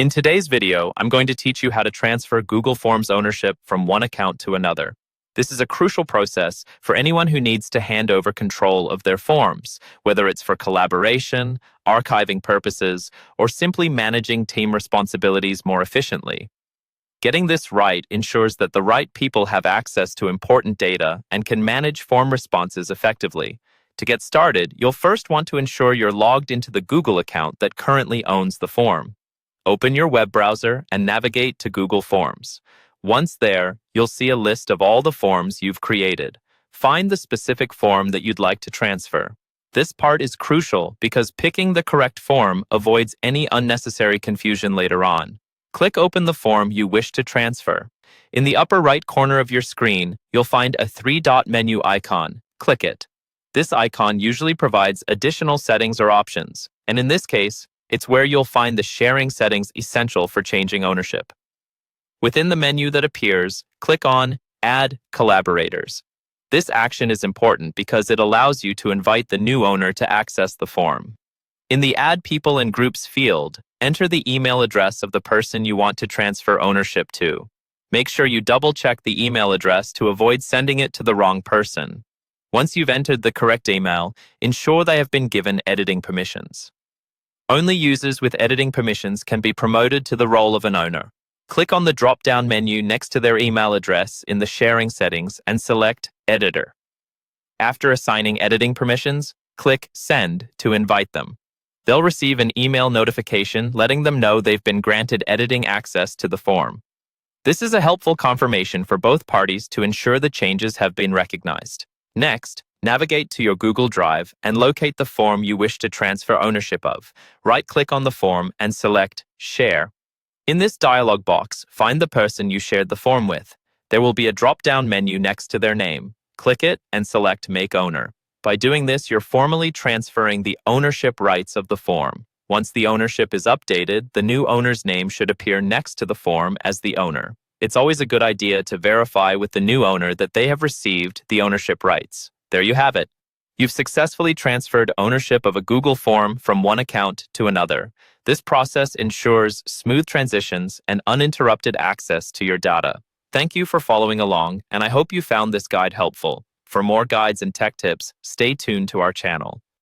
In today's video, I'm going to teach you how to transfer Google Forms ownership from one account to another. This is a crucial process for anyone who needs to hand over control of their forms, whether it's for collaboration, archiving purposes, or simply managing team responsibilities more efficiently. Getting this right ensures that the right people have access to important data and can manage form responses effectively. To get started, you'll first want to ensure you're logged into the Google account that currently owns the form. Open your web browser and navigate to Google Forms. Once there, you'll see a list of all the forms you've created. Find the specific form that you'd like to transfer. This part is crucial because picking the correct form avoids any unnecessary confusion later on. Click Open the form you wish to transfer. In the upper right corner of your screen, you'll find a three-dot menu icon. Click it. This icon usually provides additional settings or options, and in this case, it's where you'll find the sharing settings essential for changing ownership. Within the menu that appears, click on Add Collaborators. This action is important because it allows you to invite the new owner to access the form. In the Add People and Groups field, enter the email address of the person you want to transfer ownership to. Make sure you double-check the email address to avoid sending it to the wrong person. Once you've entered the correct email, ensure they have been given editing permissions. Only users with editing permissions can be promoted to the role of an owner. Click on the drop-down menu next to their email address in the sharing settings and select Editor. After assigning editing permissions, click Send to invite them. They'll receive an email notification letting them know they've been granted editing access to the form. This is a helpful confirmation for both parties to ensure the changes have been recognized. Next, navigate to your Google Drive and locate the form you wish to transfer ownership of. Right-click on the form and select Share. In this dialog box, find the person you shared the form with. There will be a drop-down menu next to their name. Click it and select Make Owner. By doing this, you're formally transferring the ownership rights of the form. Once the ownership is updated, the new owner's name should appear next to the form as the owner. It's always a good idea to verify with the new owner that they have received the ownership rights. There you have it. You've successfully transferred ownership of a Google form from one account to another. This process ensures smooth transitions and uninterrupted access to your data. Thank you for following along, and I hope you found this guide helpful. For more guides and tech tips, stay tuned to our channel.